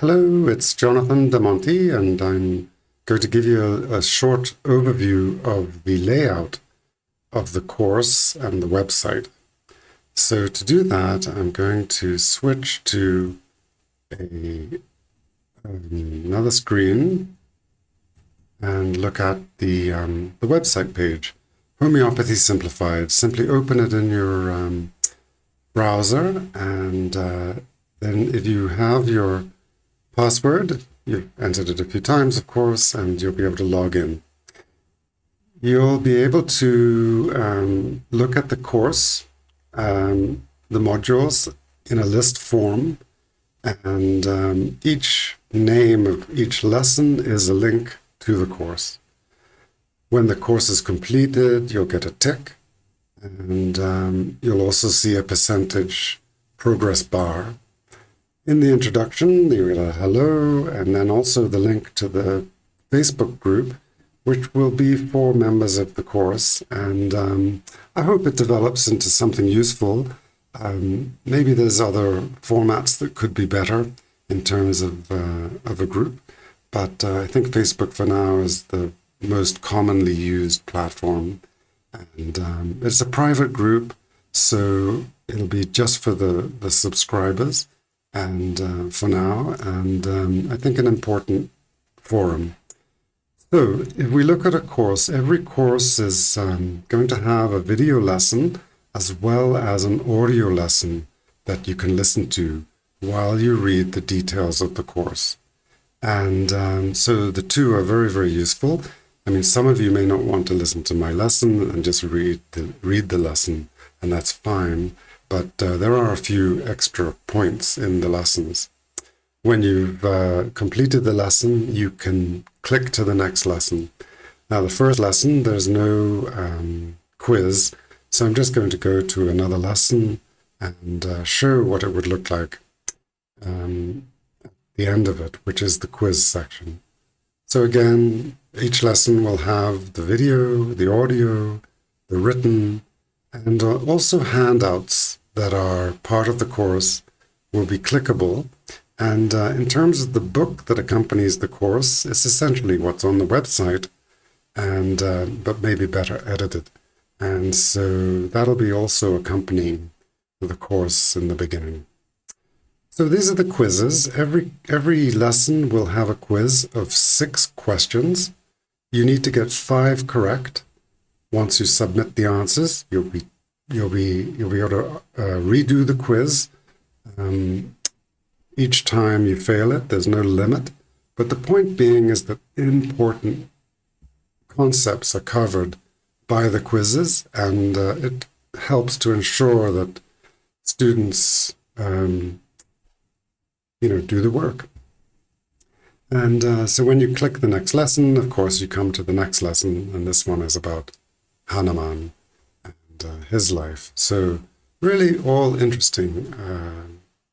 Hello, it's Jonathan Damonte, and I'm going to give you a short overview of the layout of the course and the website. So to do that, I'm going to switch to another screen and look at the website page, Homeopathy Simplified. Simply open it in your browser, and then if you have your password, you've entered it a few times, of course, and you'll be able to log in. You'll be able to look at the course, the modules in a list form, and each name of each lesson is a link to the course. When the course is completed, you'll get a tick, and you'll also see a percentage progress bar. In the introduction, you get a hello, and then also the link to the Facebook group, which will be for members of the course. And I hope it develops into something useful. Maybe there's other formats that could be better in terms of a group, but I think Facebook for now is the most commonly used platform. And it's a private group, so it'll be just for the subscribers. And for now, and I think an important forum. So if we look at a course, every course is going to have a video lesson as well as an audio lesson that you can listen to while you read the details of the course. And so the two are very, very useful. I mean, some of you may not want to listen to my lesson and just read the lesson, and that's fine. But there are a few extra points in the lessons. When you've completed the lesson, you can click to the next lesson. Now, the first lesson, there's no quiz, so I'm just going to go to another lesson and show what it would look like at the end of it, which is the quiz section. So again, each lesson will have the video, the audio, the written, and also handouts that are part of the course will be clickable. And in terms of the book that accompanies the course, it's essentially what's on the website, and but maybe better edited. And so that'll be also accompanying the course in the beginning. So these are the quizzes. Every lesson will have a quiz of 6 questions. You need to get 5 correct. Once you submit the answers, you'll be able to redo the quiz. Each time you fail it, there's no limit. But the point being is that important concepts are covered by the quizzes, and it helps to ensure that students, do the work. And so when you click the next lesson, of course, you come to the next lesson, and this one is about Hanuman and his life. So really all interesting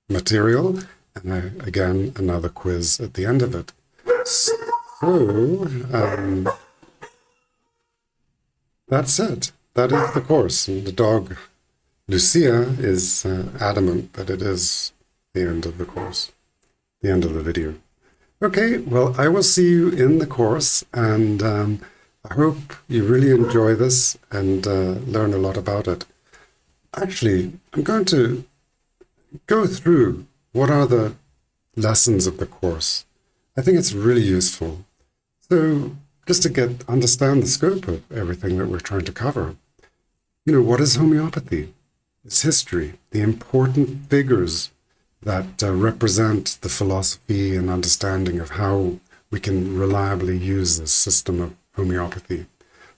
material, and again, another quiz at the end of it. So that's it. That is the course. And the dog, Lucia, is adamant that it is the end of the course, the end of the video. Okay, well, I will see you in the course, and I hope you really enjoy this and learn a lot about it. Actually, I'm going to go through what are the lessons of the course. I think it's really useful. So just to understand the scope of everything that we're trying to cover. What is homeopathy? Its history, the important figures that represent the philosophy and understanding of how we can reliably use this system of homeopathy,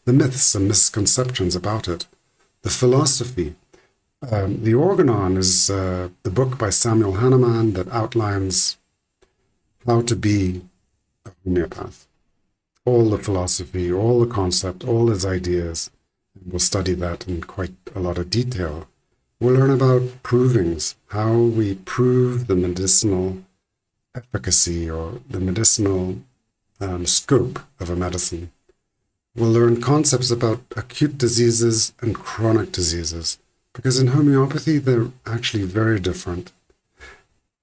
the myths and misconceptions about it, the philosophy. The Organon is the book by Samuel Hahnemann that outlines how to be a homeopath. All the philosophy, all the concept, all his ideas. We'll study that in quite a lot of detail. We'll learn about provings, how we prove the medicinal efficacy or the medicinal scope of a medicine. We'll learn concepts about acute diseases and chronic diseases, because in homeopathy, they're actually very different.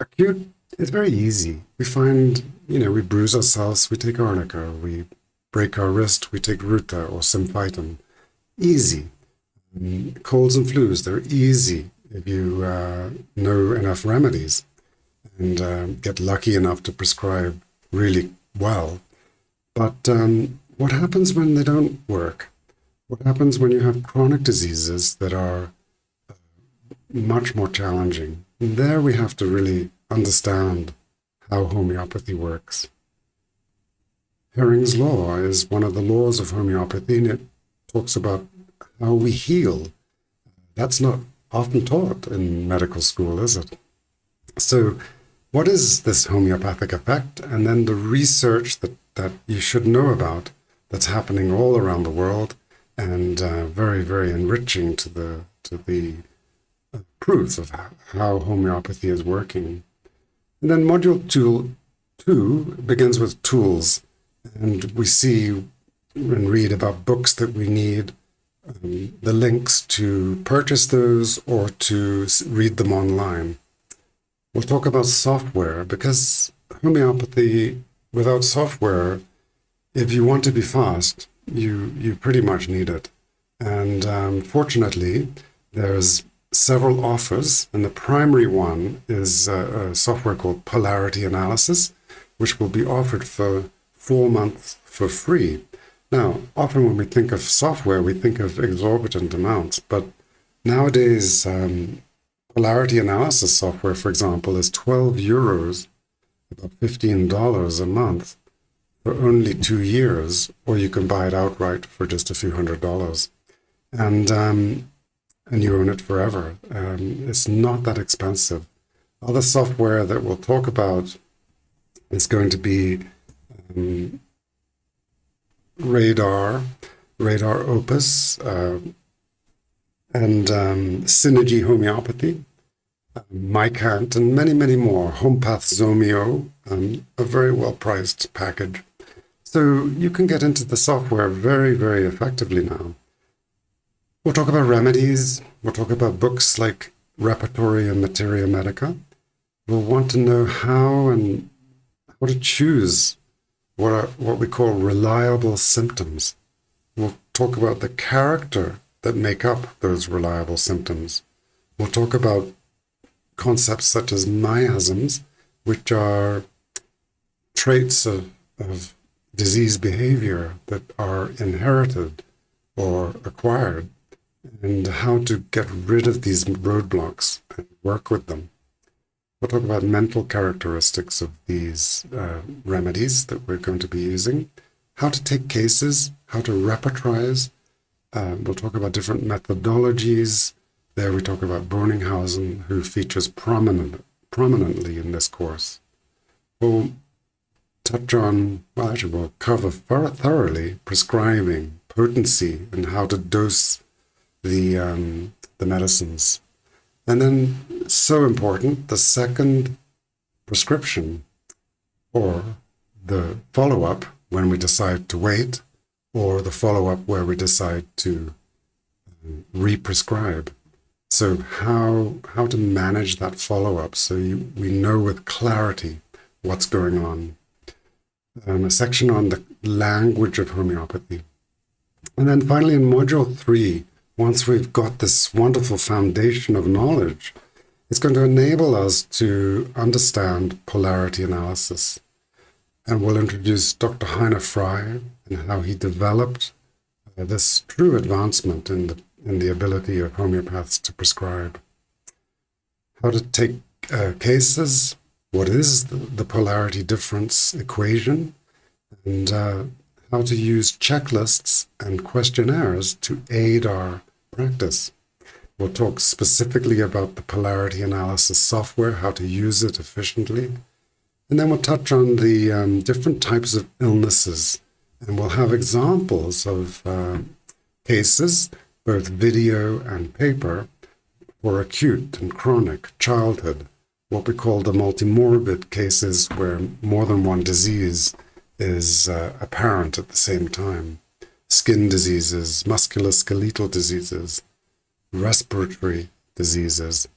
Acute It's very easy. We find, we bruise ourselves, we take arnica. We break our wrist, we take ruta or symphytum. Easy. Colds and flus, they're easy if you know enough remedies and get lucky enough to prescribe really well. But what happens when they don't work? What happens when you have chronic diseases that are much more challenging? And there we have to really understand how homeopathy works. Hering's law is one of the laws of homeopathy, and it talks about how we heal. That's not often taught in medical school, is it? So what is this homeopathic effect? And then the research that you should know about that's happening all around the world and very, very enriching to the proof of how homeopathy is working. And then module 2 begins with tools. And we see and read about books that we need, the links to purchase those or to read them online. We'll talk about software, because homeopathy, without software, if you want to be fast, you pretty much need it. And fortunately, there's several offers, and the primary one is a software called Polarity Analysis, which will be offered for 4 months for free. Now, often when we think of software, we think of exorbitant amounts, but nowadays, polarity analysis software, for example, is 12 euros, about $15 a month for only 2 years, or you can buy it outright for just a few $100s. And you own it forever. It's not that expensive. Other software that we'll talk about is going to be Radar Opus, and Synergy Homeopathy, Mycant, and many, many more. Homepath Zomeo, a very well-priced package. So you can get into the software very, very effectively now. We'll talk about remedies. We'll talk about books like Repertory and Materia Medica. We'll want to know how to choose what we call reliable symptoms. We'll talk about the character that make up those reliable symptoms. We'll talk about concepts such as miasms, which are traits of disease behavior that are inherited or acquired, and how to get rid of these roadblocks and work with them. We'll talk about mental characteristics of these remedies that we're going to be using, how to take cases, how to repertorize. We'll talk about different methodologies. There we talk about Boninghausen, who features prominently in this course. We'll touch on, we'll cover thoroughly prescribing, potency, and how to dose the medicines. And then, so important, the second prescription, or the follow-up when we decide to wait, or the follow-up where we decide to re-prescribe. So how to manage that follow-up so we know with clarity what's going on. A section on the language of homeopathy. And then finally in Module 3, once we've got this wonderful foundation of knowledge, it's going to enable us to understand polarity analysis. And we'll introduce Dr. Heine Frey and how he developed this true advancement in the ability of homeopaths to prescribe. How to take cases, what is the polarity difference equation, and how to use checklists and questionnaires to aid our practice. We'll talk specifically about the polarity analysis software, how to use it efficiently. And then we'll touch on the different types of illnesses. And we'll have examples of cases, both video and paper, for acute and chronic childhood, what we call the multimorbid cases where more than one disease is apparent at the same time. Skin diseases, musculoskeletal diseases, respiratory diseases,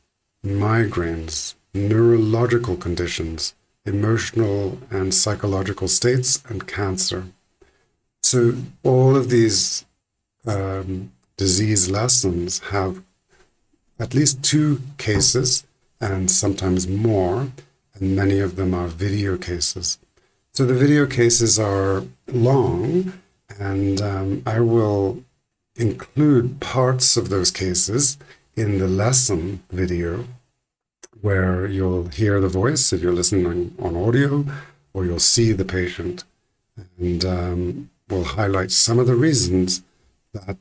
migraines, neurological conditions, emotional and psychological states, and cancer. So all of these disease lessons have at least 2 cases and sometimes more, and many of them are video cases. So the video cases are long, and I will include parts of those cases in the lesson video, where you'll hear the voice if you're listening on audio, or you'll see the patient, and we'll highlight some of the reasons that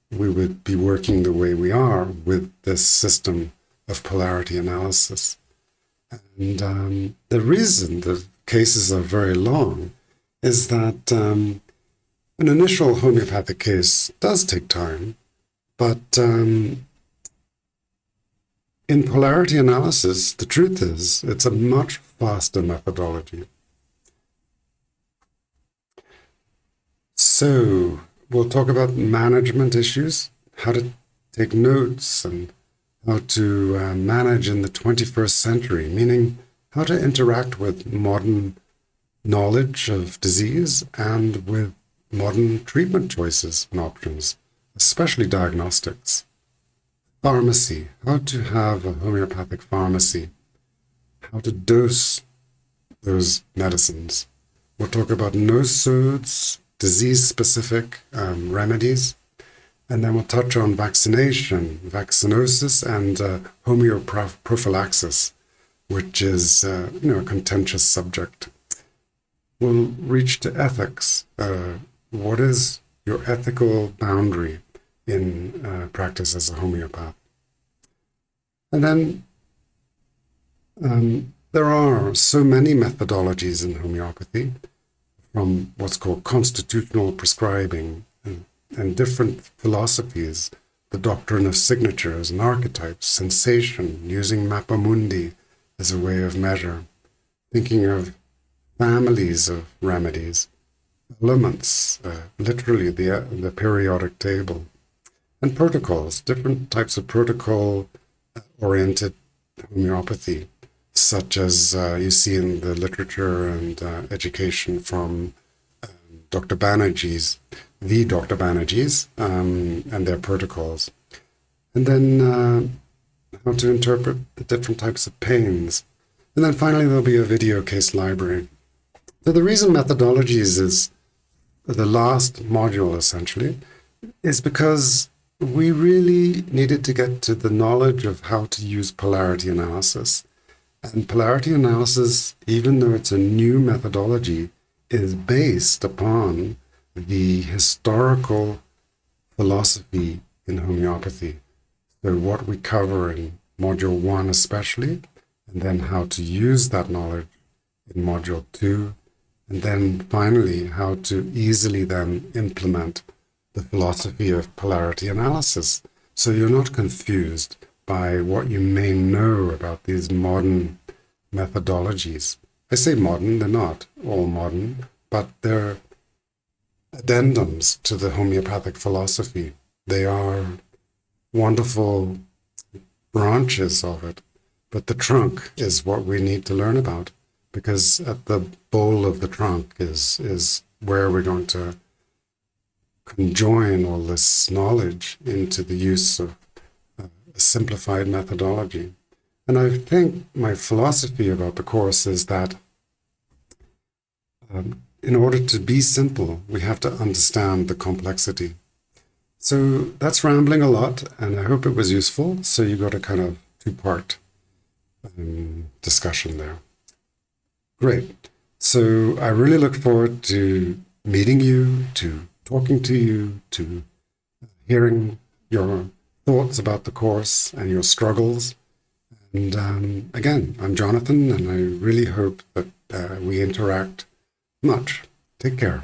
we would be working the way we are with this system of polarity analysis. And the reason the cases are very long is that an initial homeopathic case does take time, but in polarity analysis, the truth is it's a much faster methodology. So we'll talk about management issues, how to take notes, and how to manage in the 21st century, meaning how to interact with modern knowledge of disease and with modern treatment choices and options, especially diagnostics. Pharmacy, how to have a homeopathic pharmacy, how to dose those medicines. We'll talk about nosodes, disease-specific remedies, and then we'll touch on vaccination, vaccinosis, and homeoprophylaxis, which is a contentious subject. We'll reach to ethics. What is your ethical boundary in practice as a homeopath? And then there are so many methodologies in homeopathy, from what's called constitutional prescribing and different philosophies, the doctrine of signatures and archetypes, sensation, using mappa mundi as a way of measure, thinking of families of remedies, elements, literally the periodic table, and protocols, different types of protocol-oriented homeopathy, such as you see in the literature and education from Dr. Banerjee's, and their protocols. And then how to interpret the different types of pains. And then finally, there'll be a video case library. So the reason methodologies is the last module, essentially, is because we really needed to get to the knowledge of how to use polarity analysis. And polarity analysis, even though it's a new methodology, is based upon the historical philosophy in homeopathy. So what we cover in Module 1 especially, and then how to use that knowledge in Module 2, and then finally how to easily then implement the philosophy of polarity analysis. So you're not confused by what you may know about these modern methodologies. I say modern, they're not all modern, but they're addendums to the homeopathic philosophy. They are wonderful branches of it, but the trunk is what we need to learn about, because at the bowl of the trunk is where we're going to conjoin all this knowledge into the use of a simplified methodology. And I think my philosophy about the course is that in order to be simple, we have to understand the complexity. So that's rambling a lot, and I hope it was useful. So you got a kind of 2-part discussion there. Great. So I really look forward to meeting you, to talking to you, to hearing your thoughts about the course and your struggles. And again, I'm Jonathan, and I really hope that we interact much. Take care.